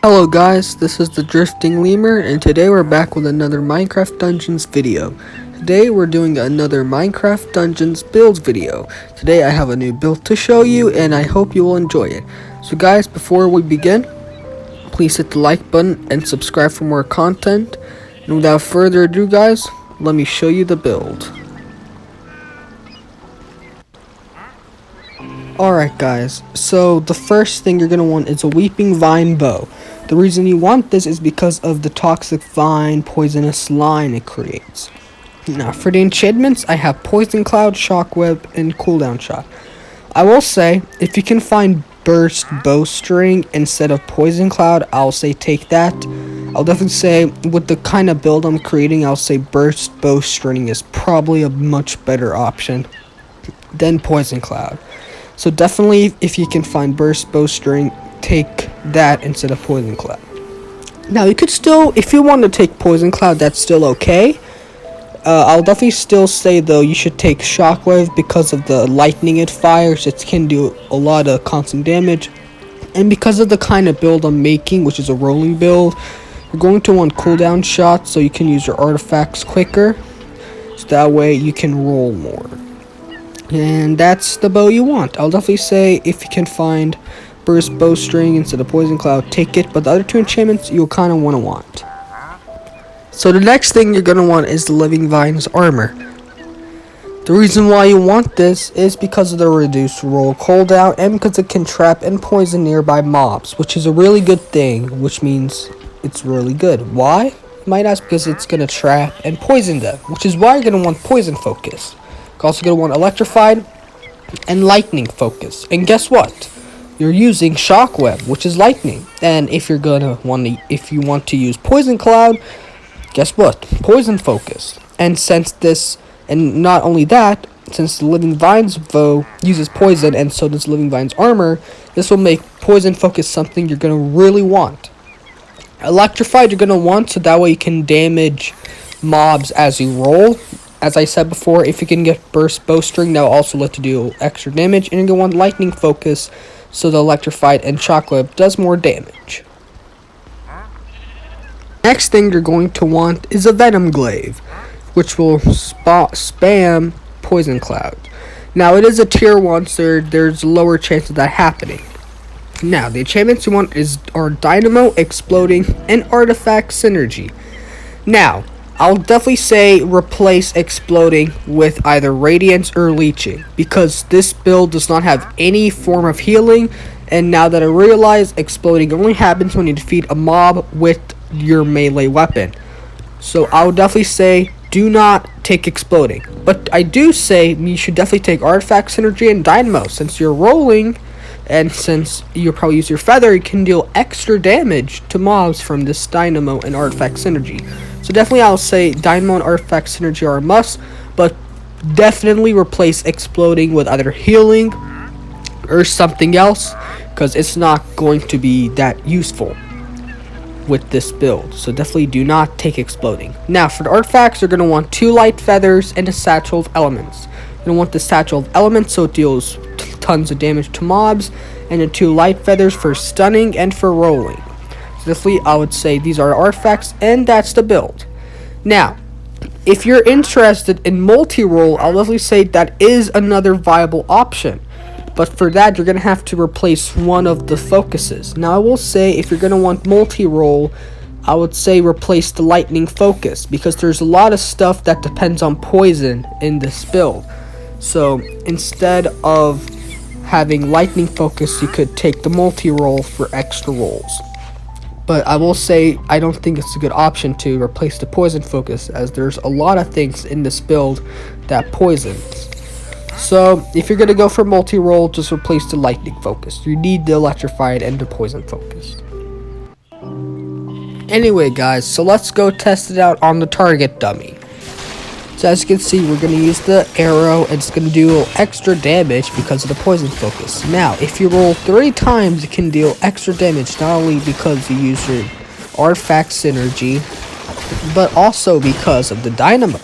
Hello guys, this is the Drifting Lemur, and today we're back with another Minecraft Dungeons video. Today we're doing another Minecraft Dungeons build video. Today I have a new build to show you, and I hope you will enjoy it. So guys, before we begin, please hit the like button and subscribe for more content. And without further ado guys, let me show you the build. Alright guys, so the first thing you're going to want is a Weeping Vine bow. The reason you want this is because of the toxic vine poisonous line it creates. Now for the enchantments, I have Poison Cloud, Shockwave, and Cooldown Shot. I will say, if you can find Burst Bowstring instead of Poison Cloud, I'll say take that. I'll definitely say, with the kind of build I'm creating, I'll say Burst Bowstring is probably a much better option than Poison Cloud. So definitely, if you can find Burst Bowstring, take that instead of Poison Cloud. Now you could still, if you want to take Poison Cloud, that's still okay. I'll definitely still say though, you should take Shockwave because of the lightning it fires. It can do a lot of constant damage. And because of the kind of build I'm making, which is a rolling build, you're going to want Cooldown Shot so you can use your artifacts quicker. So that way you can roll more. And that's the bow you want. I'll definitely say if you can find Burst Bowstring instead of Poison Cloud, take it. But the other two enchantments you'll kind of want. So the next thing you're going to want is the Living Vine's armor. The reason why you want this is because of the reduced roll cooldown and because it can trap and poison nearby mobs, which is a really good thing, which means it's really good. Why? You might ask, because it's going to trap and poison them, which is why you're going to want Poison Focus. You're also going to want Electrified and Lightning Focus. And guess what? You're using Shockwave, which is lightning. And if you want to use Poison Cloud, guess what? Poison Focus. And and not only that, since the Living Vine's bow uses poison and so does Living Vine's armor, this will make Poison Focus something you're going to really want. Electrified you're going to want so that way you can damage mobs as you roll. As I said before, if you can get Burst Bowstring, that will also let you do extra damage. And you're going to want Lightning Focus, so the Electrified and Shockwave does more damage. Next thing you're going to want is a Venom Glaive, which will spam Poison Cloud. Now, it is a tier 1, so there's a lower chance of that happening. Now, the enchantments you want are Dynamo, Exploding, and Artifact Synergy. Now, I'll definitely say replace Exploding with either Radiance or Leeching, because this build does not have any form of healing, and now that I realize Exploding only happens when you defeat a mob with your melee weapon. So I would definitely say do not take Exploding, but I do say you should definitely take Artifact Synergy and Dynamo, since you're rolling, and since you'll probably use your feather, you can deal extra damage to mobs from this Dynamo and Artifact Synergy. So definitely I'll say Dynamo and Artifact Synergy are a must, but definitely replace Exploding with either healing or something else, because it's not going to be that useful with this build. So definitely do not take Exploding. Now for the artifacts, you're going to want 2 light feathers and a satchel of elements. You're going to want the satchel of elements so it deals tons of damage to mobs, and the 2 light feathers for stunning and for rolling. Definitely, I would say these are artifacts, and that's the build. Now, if you're interested in multi-roll, I'll definitely say that is another viable option. But for that, you're going to have to replace one of the focuses. Now, I will say if you're going to want multi-roll, I would say replace the Lightning Focus, because there's a lot of stuff that depends on poison in this build. So, instead of having Lightning Focus, you could take the multi-roll for extra rolls. But I will say, I don't think it's a good option to replace the Poison Focus, as there's a lot of things in this build that poisons. So, if you're going to go for multi-roll, just replace the Lightning Focus. You need the Electrified and the Poison Focus. Anyway, guys, so let's go test it out on the target dummy. So as you can see, we're going to use the arrow, and it's going to do extra damage because of the Poison Focus. Now, if you roll 3 times, it can deal extra damage, not only because you use your Artifact Synergy, but also because of the Dynamo.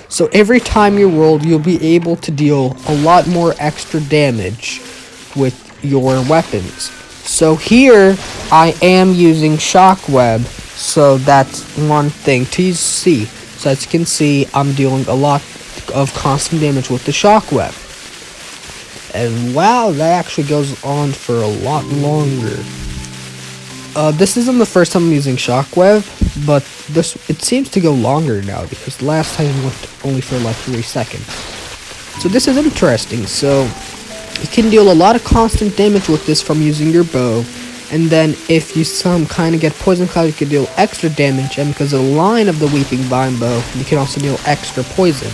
So every time you roll, you'll be able to deal a lot more extra damage with your weapons. So here I am using shockweb, so that's one thing to see. So as you can see, I'm dealing a lot of constant damage with the shockweb. And wow, that actually goes on for a lot longer. This isn't the first time I'm using shockweb, but it seems to go longer now because last time it went only for like 3 seconds. So this is interesting. So you can deal a lot of constant damage with this from using your bow, and then if you kind of get poison cloud, you can deal extra damage, and because of the line of the weeping vine bow, you can also deal extra poison.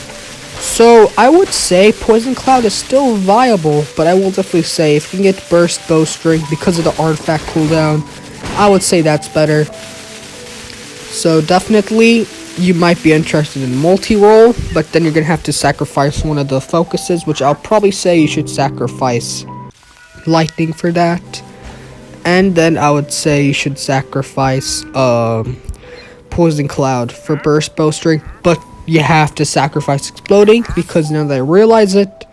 So I would say poison cloud is still viable, but I will definitely say if you can get burst bowstring because of the artifact cooldown, I would say that's better. So definitely you might be interested in multi-roll, but then you're gonna have to sacrifice one of the focuses, which I'll probably say you should sacrifice lightning for that. And then I would say you should sacrifice poison cloud for burst bowstring, but you have to sacrifice exploding because now that I realize it,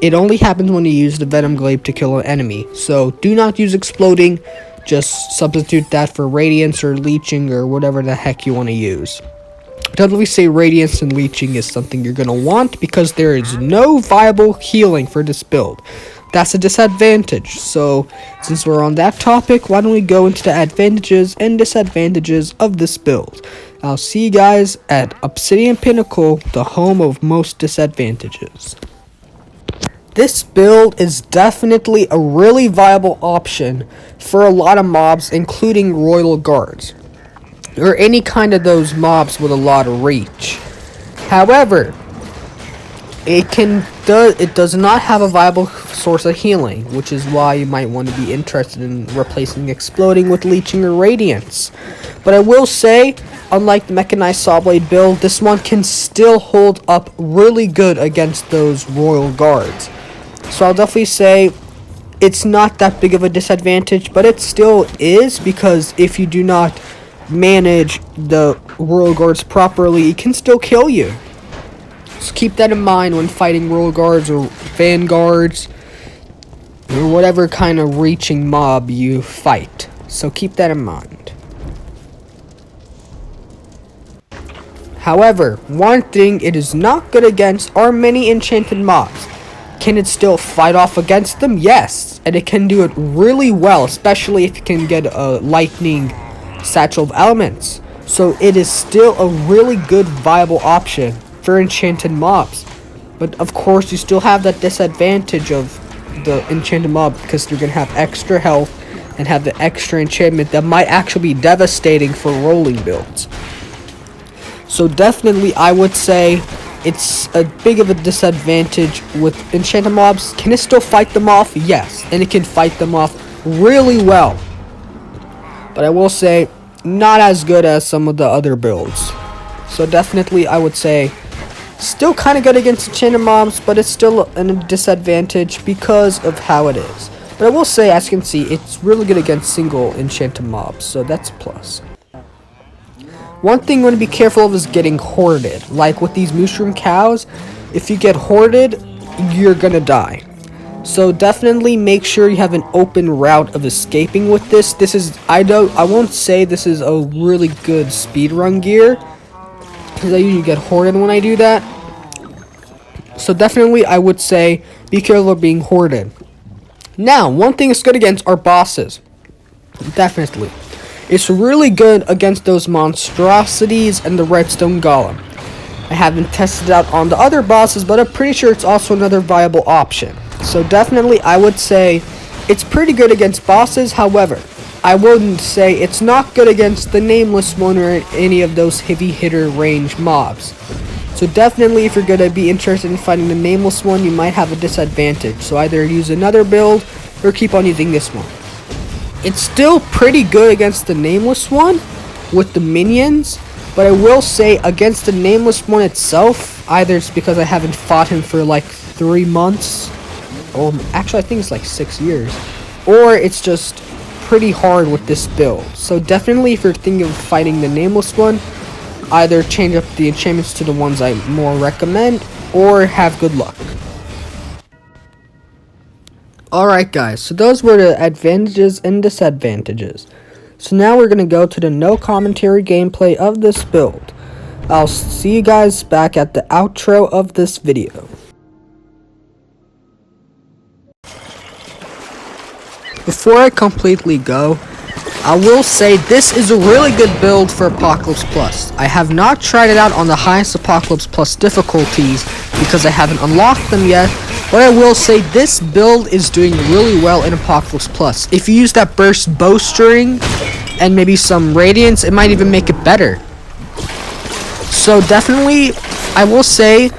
it only happens when you use the Venom Glaive to kill an enemy. So do not use exploding, just substitute that for radiance or leeching or whatever the heck you want to use. Definitely say radiance and leeching is something you're going to want because there is no viable healing for this build. That's a disadvantage. So since we're on that topic, why don't we go into the advantages and disadvantages of this build. I'll see you guys at Obsidian Pinnacle, the home of most disadvantages. This build is definitely a really viable option for a lot of mobs, including royal guards, or any kind of those mobs with a lot of reach. However, it does not have a viable source of healing, which is why you might want to be interested in replacing exploding with leeching or radiance. But I will say, unlike the mechanized saw blade build, this one can still hold up really good against those royal guards. So I'll definitely say it's not that big of a disadvantage, but it still is, because if you do not manage the royal guards properly, it can still kill you. So keep that in mind when fighting royal guards or vanguards or whatever kind of reaching mob you fight. So keep that in mind. However, one thing it is not good against are many enchanted mobs. Can it still fight off against them? Yes, and it can do it really well, especially if you can get a lightning satchel of elements. So it is still a really good viable option for enchanted mobs. But of course you still have that disadvantage of the enchanted mob because you're going to have extra health and have the extra enchantment that might actually be devastating for rolling builds. So definitely I would say it's a big of a disadvantage with enchanted mobs. Can it still fight them off? Yes, and it can fight them off really well. But I will say not as good as some of the other builds. So definitely I would say still kind of good against enchanted mobs, but it's still a disadvantage because of how it is. But I will say, as you can see, it's really good against single enchanted mobs, so that's a plus. One thing you want to be careful of is getting hoarded. Like with these mushroom cows, if you get hoarded, you're gonna die. So definitely make sure you have an open route of escaping with this. I won't say this is a really good speedrun gear, because I usually get hoarded when I do that. So definitely I would say be careful of being hoarded. Now, one thing it's good against are bosses. Definitely. It's really good against those monstrosities and the redstone golem. I haven't tested it out on the other bosses, but I'm pretty sure it's also another viable option. So definitely I would say it's pretty good against bosses. However, I wouldn't say it's not good against the nameless one or any of those heavy hitter range mobs. So definitely if you're going to be interested in fighting the nameless one, you might have a disadvantage. So either use another build or keep on using this one. It's still pretty good against the nameless one with the minions, but I will say against the nameless one itself, either it's because I haven't fought him for like 3 months, or actually I think it's like 6 years, or it's just pretty hard with this build. So definitely if you're thinking of fighting the nameless one, either change up the enchantments to the ones I more recommend, or have good luck. Alright guys, so those were the advantages and disadvantages. So now we're going to go to the no commentary gameplay of this build. I'll see you guys back at the outro of this video. Before I completely go, I will say this is a really good build for Apocalypse Plus. I have not tried it out on the highest Apocalypse Plus difficulties because I haven't unlocked them yet, but I will say this build is doing really well in Apocalypse Plus. If you use that burst bowstring and maybe some radiance, it might even make it better. So definitely, I will say,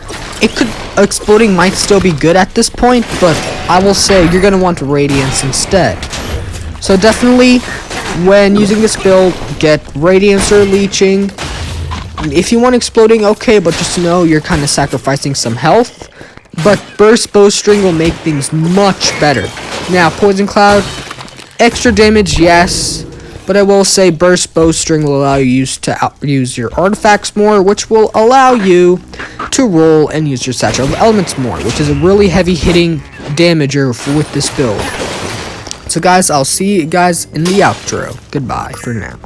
exploding might still be good at this point, but I will say you're going to want radiance instead. So definitely, when using this build, get radiance or leeching. If you want exploding, okay, but just know you're kind of sacrificing some health. But burst bowstring will make things much better. Now, poison cloud, extra damage, yes. But I will say burst bowstring will allow you to use your artifacts more, which will allow you to roll and use your satchel of elements more, which is a really heavy hitting damager with this build. So guys, I'll see you guys in the outro. Goodbye for now.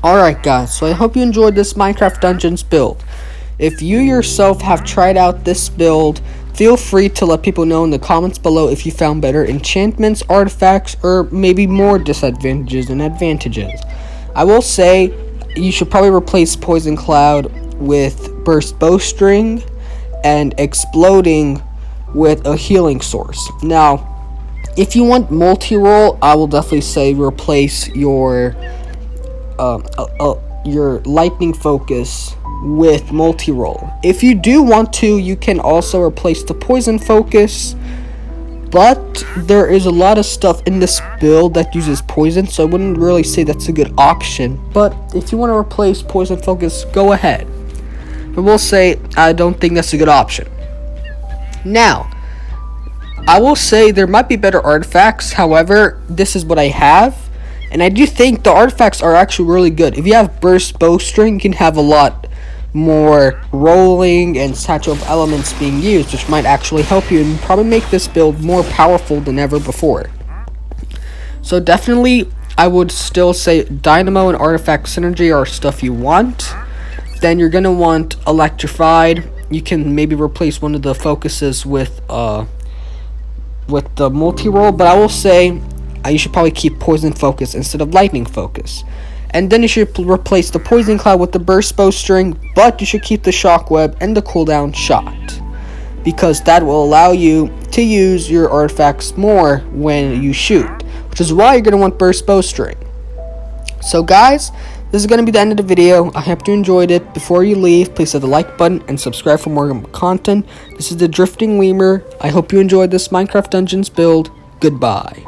Alright guys, so I hope you enjoyed this Minecraft Dungeons build. If you yourself have tried out this build, feel free to let people know in the comments below if you found better enchantments, artifacts, or maybe more disadvantages and advantages. I will say you should probably replace Poison Cloud with Burst Bowstring and Exploding with a healing source. Now, if you want multi-roll, I will definitely say replace your lightning focus with multi-roll. If you do want to, you can also replace the poison focus, but there is a lot of stuff in this build that uses poison, so I wouldn't really say that's a good option. But if you want to replace poison focus, go ahead. But we'll say I don't think that's a good option. Now, I will say there might be better artifacts. However, this is what I have. And I do think the artifacts are actually really good. If you have Burst Bowstring, you can have a lot more rolling and satchel of elements being used, which might actually help you and probably make this build more powerful than ever before. So definitely, I would still say Dynamo and Artifact Synergy are stuff you want. Then you're going to want Electrified. You can maybe replace one of the focuses with the multi-roll, but I will say you should probably keep Poison Focus instead of Lightning Focus. And then you should replace the Poison Cloud with the Burst Bowstring, but you should keep the Shockweb and the cooldown shot, because that will allow you to use your artifacts more when you shoot, which is why you're going to want Burst Bowstring. So guys, this is going to be the end of the video. I hope you enjoyed it. Before you leave, please hit the like button and subscribe for more content. This is the Drifting Lemur. I hope you enjoyed this Minecraft Dungeons build. Goodbye.